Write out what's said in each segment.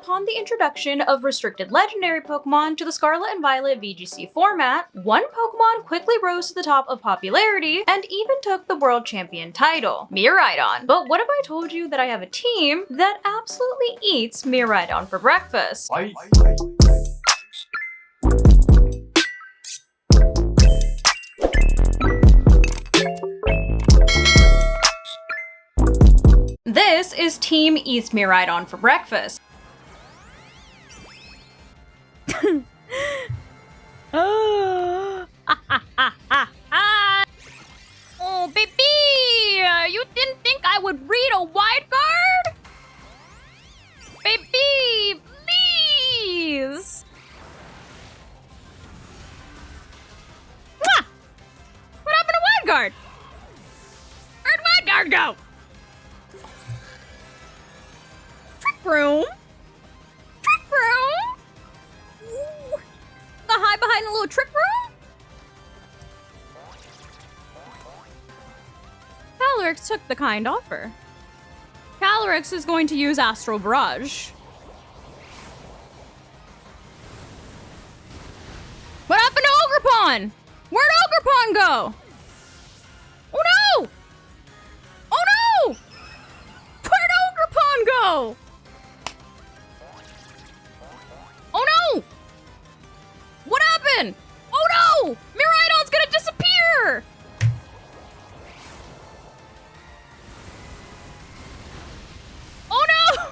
upon the introduction of restricted legendary Pokemon to the Scarlet and Violet VGC format, one Pokemon quickly rose to the top of popularity and even took the world champion title, Miraidon. But what if I told you that I have a team that absolutely eats Miraidon for breakfast? This is Team Eats Miraidon for breakfast. Oh, baby! You didn't think I would read a wide guard? Baby, please! Mwah! What happened to wide guard? Where'd wide guard go? Trick room? Trick room? Ooh. The hide behind a little trick room? Calyrex took the kind offer. Calyrex is going to use Astral Barrage. What happened to Ogerpon? Where'd Ogerpon go? Oh no! Oh no! Where'd Ogerpon go? Oh no! What happened? Oh no! Miraidon's gonna disappear! Oh no!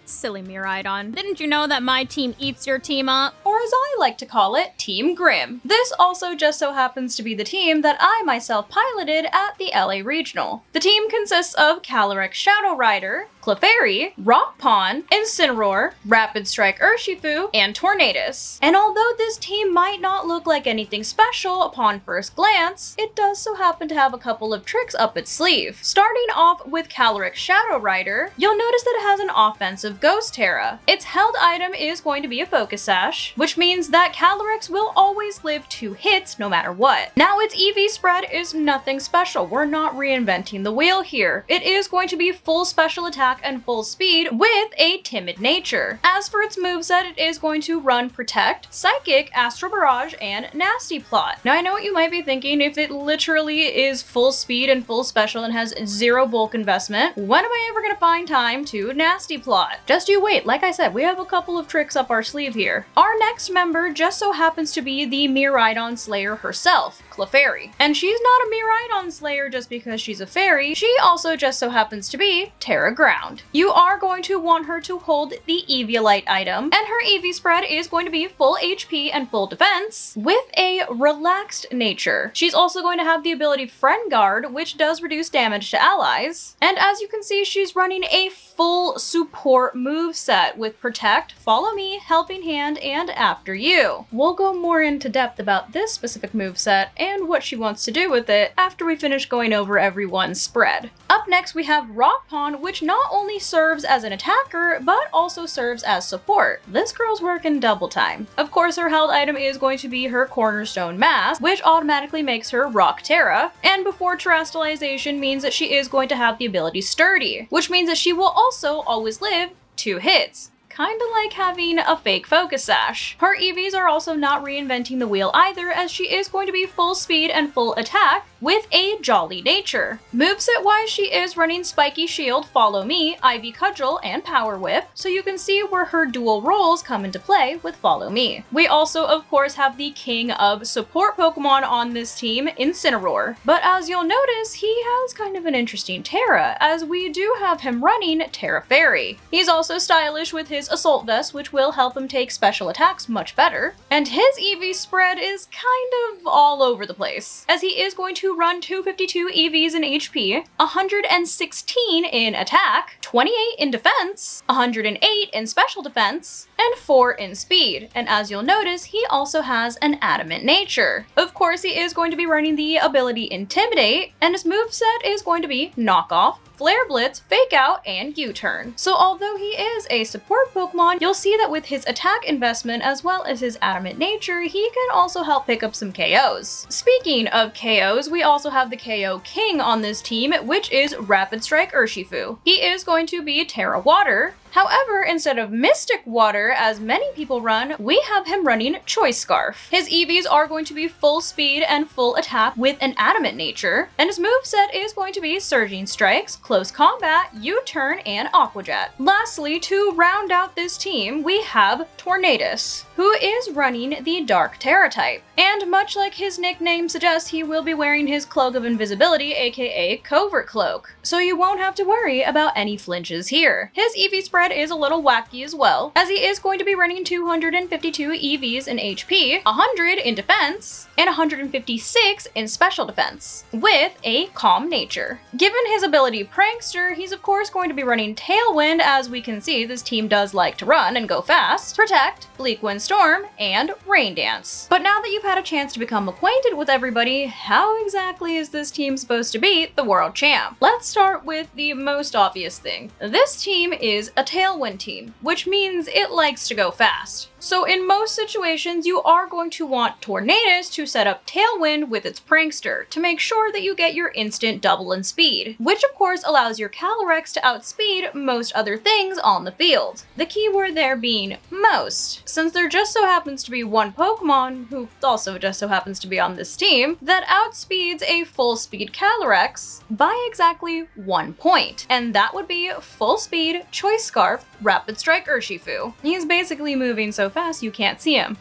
Silly Miraidon. Didn't you know that my team eats your team up? Or as I like to call it, Team Grim. This also just so happens to be the team that I myself piloted at the LA Regional. The team consists of Calyrex Shadow Rider, Clefairy, Rockpon, Incineroar, Rapid Strike Urshifu, and Tornadus. And although this team might not look like anything special upon first glance, it does so happen to have a couple of tricks up its sleeve. Starting off with Calyrex Shadow Rider, you'll notice that it has an offensive Ghost Terra. Its held item is going to be a Focus Sash, which means that Calyrex will always live 2 hits no matter what. Now its EV spread is nothing special. We're not reinventing the wheel here. It is going to be full special attack and full speed with a timid nature. As for its moveset, it is going to run Protect, Psychic, Astral Barrage, and Nasty Plot. Now I know what you might be thinking, if it literally is full speed and full special and has 0 bulk investment, when am I ever gonna find time to Nasty Plot? Just you wait, like I said, we have a couple of tricks up our sleeve here. Our next member just so happens to be the Miraidon Slayer herself, Clefairy. And she's not a Miraidon Slayer just because she's a fairy, she also just so happens to be Terra Ground. You are going to want her to hold the Eviolite item, and her EV spread is going to be full HP and full defense with a relaxed nature. She's also going to have the ability Friend Guard, which does reduce damage to allies. And as you can see, she's running a full support moveset with Protect, Follow Me, Helping Hand, and After You. We'll go more into depth about this specific moveset and what she wants to do with it after we finish going over everyone's spread. Up next we have Rockpon, which not only serves as an attacker, but also serves as support. This girl's working double time. Of course, her held item is going to be her Cornerstone Mask, which automatically makes her Rock Terra, and before terastallization means that she is going to have the ability Sturdy, which means that she will also always live 2 hits. Kinda like having a fake Focus Sash. Her EVs are also not reinventing the wheel either, as she is going to be full speed and full attack with a jolly nature. Moveset wise, she is running Spiky Shield, Follow Me, Ivy Cudgel, and Power Whip, so you can see where her dual roles come into play with Follow Me. We also of course have the king of support Pokemon on this team, Incineroar. But as you'll notice, he has kind of an interesting Terra, as we do have him running Terra Fairy. He's also stylish with his Assault Vest, which will help him take special attacks much better. And his EV spread is kind of all over the place, as he is going to run 252 EVs in HP, 116 in attack, 28 in defense, 108 in special defense, and 4 in speed. And as you'll notice, he also has an adamant nature. Of course, he is going to be running the ability Intimidate, and his moveset is going to be Knock Off, Flare Blitz, Fake Out, and U-Turn. So although he is a support Pokemon, you'll see that with his attack investment as well as his adamant nature, he can also help pick up some KOs. Speaking of KOs, we also have the KO King on this team, which is Rapid Strike Urshifu. He is going to be Terra Water. However, instead of Mystic Water, as many people run, we have him running Choice Scarf. His EVs are going to be full speed and full attack with an adamant nature, and his moveset is going to be Surging Strikes, Close Combat, U-Turn, and Aqua Jet. Lastly, to round out this team, we have Tornadus, who is running the Dark Terra type. And much like his nickname suggests, he will be wearing his Cloak of Invisibility, aka Covert Cloak, so you won't have to worry about any flinches here. His EV spread is a little wacky as well, as he is going to be running 252 EVs in HP, 100 in defense, and 156 in special defense, with a calm nature. Given his ability Prankster, he's of course going to be running Tailwind, as we can see this team does like to run and go fast, Protect, Bleak Wind Storm, and Rain Dance. But now that you've had a chance to become acquainted with everybody, how exactly is this team supposed to beat the world champ? Let's start with the most obvious thing. This team is a Tailwind team, which means it likes to go fast. So in most situations, you are going to want Tornadus to set up Tailwind with its Prankster to make sure that you get your instant double in speed, which of course allows your Calyrex to outspeed most other things on the field. The keyword there being most, since there just so happens to be one Pokemon, who also just so happens to be on this team, that outspeeds a full speed Calyrex by exactly 1 point, and that would be full speed Choice Scarf Rapid Strike Urshifu. He's basically moving so fast you can't see him.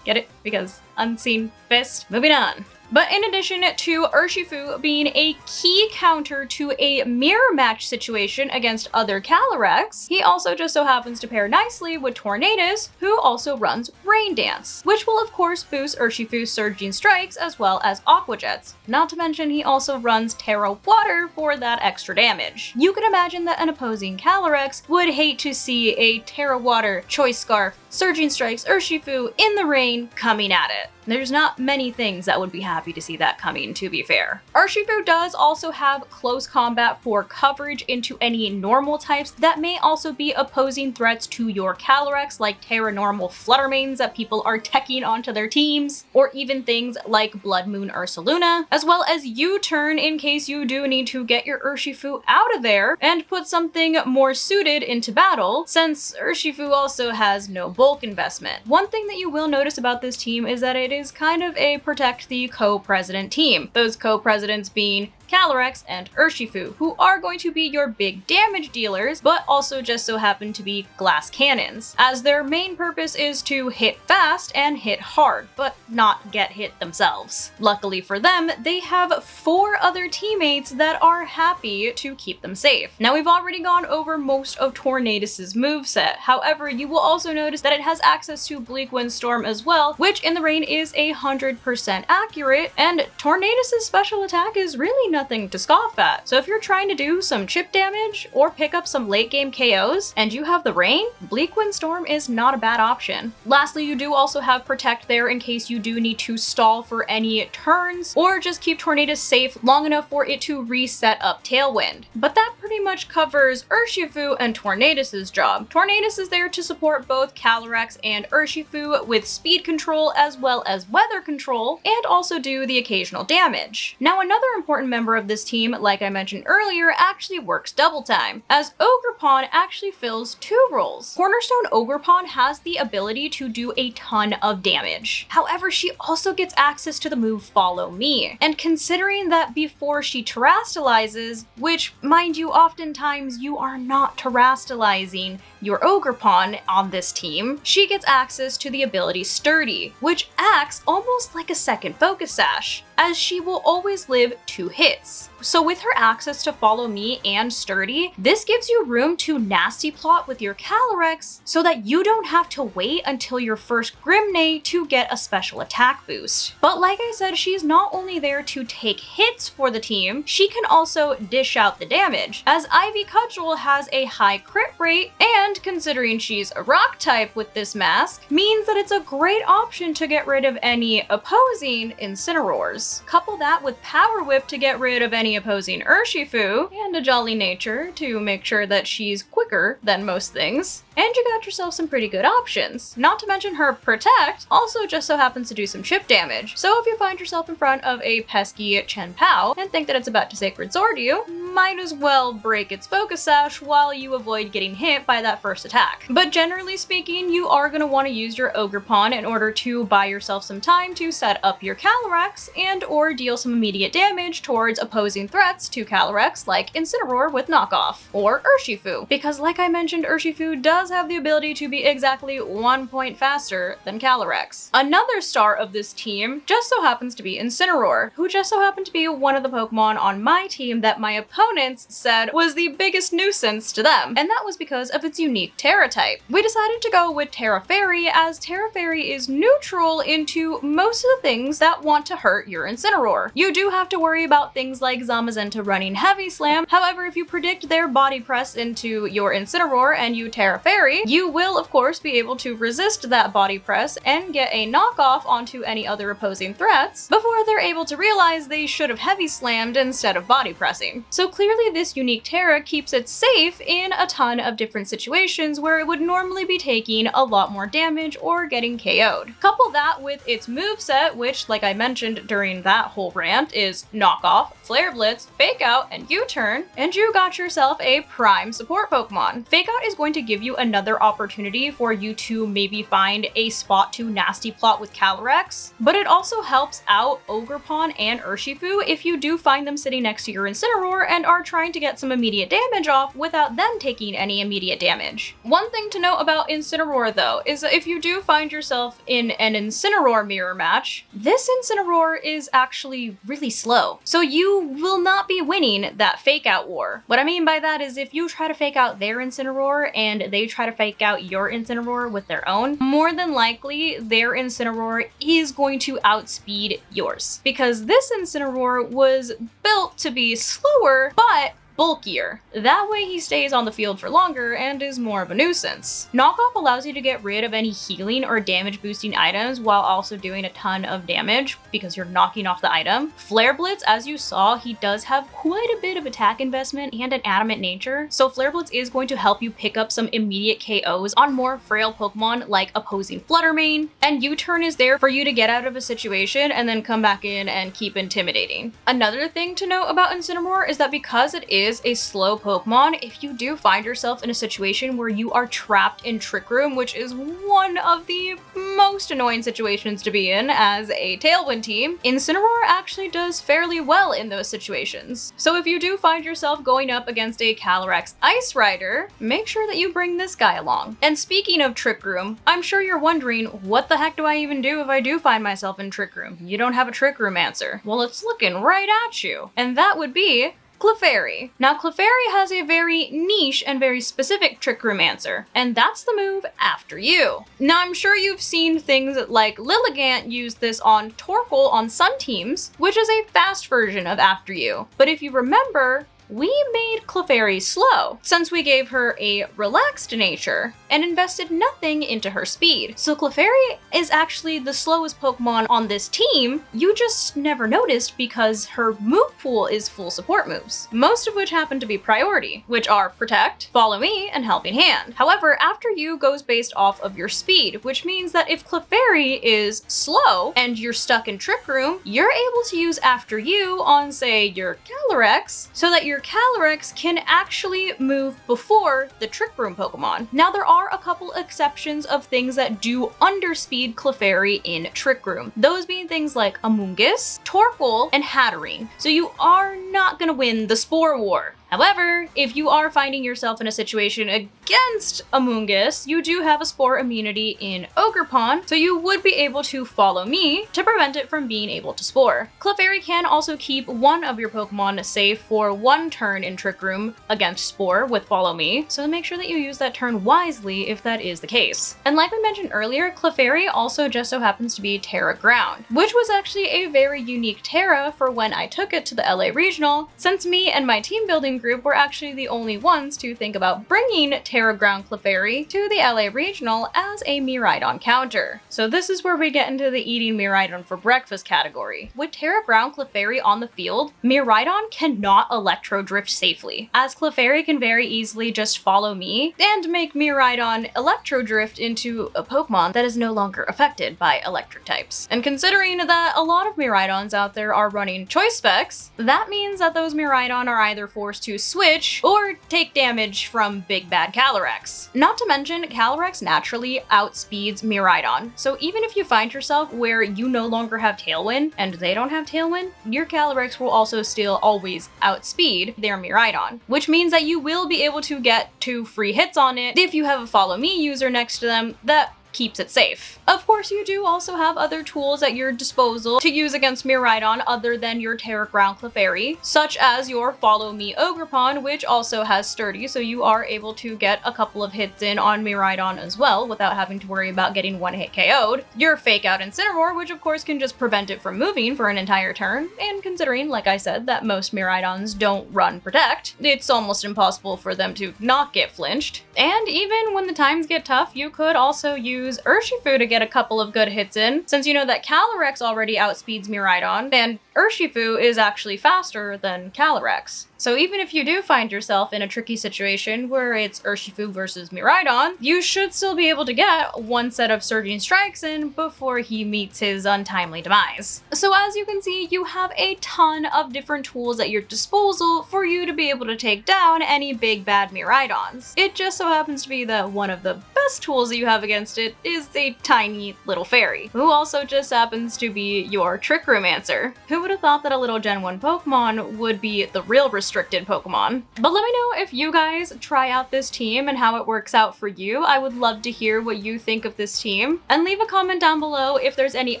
Get it? Because unseen fist. Moving on. But in addition to Urshifu being a key counter to a mirror match situation against other Calyrex, he also just so happens to pair nicely with Tornadus, who also runs Rain Dance, which will of course boost Urshifu's Surging Strikes as well as Aqua Jets. Not to mention he also runs Terra Water for that extra damage. You can imagine that an opposing Calyrex would hate to see a Terra Water, Choice Scarf, Surging Strikes Urshifu in the rain coming at it. There's not many things that would be happy to see that coming, to be fair. Urshifu does also have close combat for coverage into any normal types that may also be opposing threats to your Calyrex, like Terra Normal Fluttermanes that people are teching onto their teams, or even things like Blood Moon Ursaluna, as well as U-Turn in case you do need to get your Urshifu out of there and put something more suited into battle, since Urshifu also has no bulk investment. One thing that you will notice about this team is that it is kind of a protect the co-president team. Those co-presidents being Calyrex and Urshifu, who are going to be your big damage dealers, but also just so happen to be glass cannons, as their main purpose is to hit fast and hit hard, but not get hit themselves. Luckily for them, they have 4 other teammates that are happy to keep them safe. Now we've already gone over most of Tornadus's moveset, however you will also notice that it has access to Bleak Wind Storm as well, which in the rain is 100% accurate, and Tornadus's special attack is really nothing to scoff at. So if you're trying to do some chip damage or pick up some late game KOs and you have the rain, Bleak Wind Storm is not a bad option. Lastly, you do also have Protect there in case you do need to stall for any turns or just keep Tornadus safe long enough for it to reset up Tailwind. But that pretty much covers Urshifu and Tornadus's job. Tornadus is there to support both Calyrex and Urshifu with speed control as well as weather control, and also do the occasional damage. Now another important member of this team, like I mentioned earlier, actually works double time, as Ogerpon actually fills 2 roles. Cornerstone Ogerpon has the ability to do a ton of damage. However, she also gets access to the move Follow Me, and considering that before she terastallizes, which mind you, oftentimes you are not terastallizing your Ogerpon on this team, she gets access to the ability Sturdy, which acts almost like a second Focus Sash, as she will always live 2 hits. So with her access to Follow Me and Sturdy, this gives you room to nasty plot with your Calyrex so that you don't have to wait until your first Grimnay to get a special attack boost. But like I said, she's not only there to take hits for the team, she can also dish out the damage, as Ivy Cudgel has a high crit rate, and considering she's a rock type with this mask, means that it's a great option to get rid of any opposing Incineroars. Couple that with Power Whip to get rid of any opposing Urshifu, and a jolly nature to make sure that she's quicker than most things. And you got yourself some pretty good options. Not to mention her Protect also just so happens to do some chip damage. So if you find yourself in front of a pesky Chen Pao and think that it's about to Sacred Sword you, might as well break its focus sash while you avoid getting hit by that first attack. But generally speaking, you are going to want to use your Ogre Pawn in order to buy yourself some time to set up your Calyrex and or deal some immediate damage towards opposing threats to Calyrex like Incineroar with Knockoff, or Urshifu, because like I mentioned, Urshifu does have the ability to be exactly 1 point faster than Calyrex. Another star of this team just so happens to be Incineroar, who just so happened to be one of the Pokemon on my team that my opponents said was the biggest nuisance to them, and that was because of its unique Terra type. We decided to go with Terra Fairy, as Terra Fairy is neutral into most of the things that want to hurt your Incineroar. You do have to worry about things like Zamazenta running Heavy Slam, however if you predict their Body Press into your Incineroar and you Terra Fairy, you will of course be able to resist that Body Press and get a knockoff onto any other opposing threats before they're able to realize they should have Heavy Slammed instead of Body Pressing. So clearly this unique Terra keeps it safe in a ton of different situations where it would normally be taking a lot more damage or getting KO'd. Couple that with its moveset, which like I mentioned during that whole rant is Knockoff, Flare Blitz, Fake Out, and U-Turn, and you got yourself a prime support Pokemon. Fake Out is going to give you another opportunity for you to maybe find a spot to nasty plot with Calyrex, but it also helps out Ogre Pawn and Urshifu if you do find them sitting next to your Incineroar and are trying to get some immediate damage off without them taking any immediate damage. One thing to note about Incineroar though is that if you do find yourself in an Incineroar mirror match, this Incineroar is actually really slow, so you will not be winning that Fake Out war. What I mean by that is if you try to fake out their Incineroar and they try to fake out your Incineroar with their own, more than likely their Incineroar is going to outspeed yours, because this Incineroar was built to be slower but bulkier. That way he stays on the field for longer and is more of a nuisance. Knockoff allows you to get rid of any healing or damage boosting items while also doing a ton of damage because you're knocking off the item. Flare Blitz, as you saw, he does have quite a bit of attack investment and an adamant nature, so Flare Blitz is going to help you pick up some immediate KOs on more frail Pokemon like opposing Fluttermane, and U-Turn is there for you to get out of a situation and then come back in and keep intimidating. Another thing to note about Incineroar is that because it is a slow Pokemon, if you do find yourself in a situation where you are trapped in Trick Room, which is one of the most annoying situations to be in as a Tailwind team, Incineroar actually does fairly well in those situations. So if you do find yourself going up against a Calyrex Ice Rider, make sure that you bring this guy along. And speaking of Trick Room, I'm sure you're wondering, what the heck do I even do if I do find myself in Trick Room? You don't have a Trick Room answer. Well, it's looking right at you. And that would be Clefairy. Now, Clefairy has a very niche and very specific Trick Room answer, and that's the move After You. Now, I'm sure you've seen things like Lilligant use this on Torkoal on Sun teams, which is a fast version of After You. But if you remember, we made Clefairy slow, since we gave her a relaxed nature and invested nothing into her speed. So Clefairy is actually the slowest Pokemon on this team. You just never noticed because her move pool is full support moves, most of which happen to be priority, which are Protect, Follow Me, and Helping Hand. However, After You goes based off of your speed, which means that if Clefairy is slow and you're stuck in Trick Room, you're able to use After You on, say, your Calyrex, so that your Calyrex can actually move before the Trick Room Pokemon. Now, there are a couple exceptions of things that do underspeed Clefairy in Trick Room, those being things like Amoonguss, Torkoal, and Hatterene. So you are not gonna win the Spore War. However, if you are finding yourself in a situation against Amoonguss, you do have a Spore immunity in Ogre Pawn, so you would be able to Follow Me to prevent it from being able to Spore. Clefairy can also keep one of your Pokemon safe for one turn in Trick Room against Spore with Follow Me, so make sure that you use that turn wisely if that is the case. And like we mentioned earlier, Clefairy also just so happens to be Terra Ground, which was actually a very unique Terra for when I took it to the LA Regional, since me and my team building group were actually the only ones to think about bringing Terra Ground Clefairy to the LA Regional as a Miraidon counter. So this is where we get into the eating Miraidon for breakfast category. With Terra Ground Clefairy on the field, Miraidon cannot Electro Drift safely, as Clefairy can very easily just follow me and make Miraidon Electro Drift into a Pokemon that is no longer affected by electric types. And considering that a lot of Miraidons out there are running choice specs, that means that those Miraidon are either forced to switch or take damage from big bad Calyrex. Not to mention, Calyrex naturally outspeeds Miraidon, so even if you find yourself where you no longer have Tailwind and they don't have Tailwind, your Calyrex will also still always outspeed their Miraidon, which means that you will be able to get 2 free hits on it if you have a Follow Me user next to them that keeps it safe. Of course, you do also have other tools at your disposal to use against Miraidon other than your Terra Ground Clefairy, such as your Follow Me Ogerpon, which also has Sturdy, so you are able to get a couple of hits in on Miraidon as well without having to worry about getting one hit KO'd. Your Fake Out Incineroar, which of course can just prevent it from moving for an entire turn, and considering, like I said, that most Miraidons don't run Protect, it's almost impossible for them to not get flinched. And even when the times get tough, you could also use Urshifu to get a couple of good hits in, since you know that Calyrex already outspeeds Miraidon, and Urshifu is actually faster than Calyrex. So even if you do find yourself in a tricky situation where it's Urshifu versus Miraidon, you should still be able to get one set of Surging Strikes in before he meets his untimely demise. So as you can see, you have a ton of different tools at your disposal for you to be able to take down any big bad Miraidons. It just so happens to be that one of the best tools that you have against it is a tiny little fairy, who also just happens to be your Trick Room answer. Who would have thought that a little Gen 1 Pokemon would be the real restricted Pokemon? But let me know if you guys try out this team and how it works out for you. I would love to hear what you think of this team. And leave a comment down below if there's any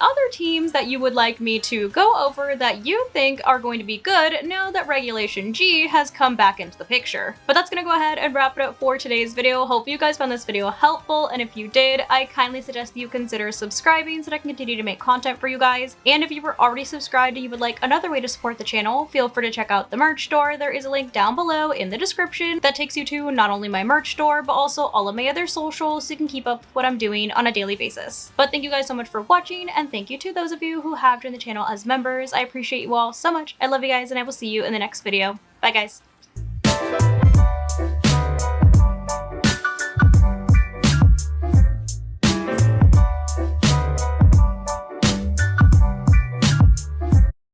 other teams that you would like me to go over that you think are going to be good now that Regulation G has come back into the picture. But that's gonna go ahead and wrap it up for today's video. Hope you guys found this video helpful, and if you did, I kindly suggest that you consider subscribing so that I can continue to make content for you guys. And if you were already subscribed and you would like another way to support the channel, feel free to check out the merch store. There is a link down below in the description that takes you to not only my merch store, but also all of my other socials so you can keep up with what I'm doing on a daily basis. But thank you guys so much for watching, and thank you to those of you who have joined the channel as members. I appreciate you all so much. I love you guys, and I will see you in the next video. Bye guys.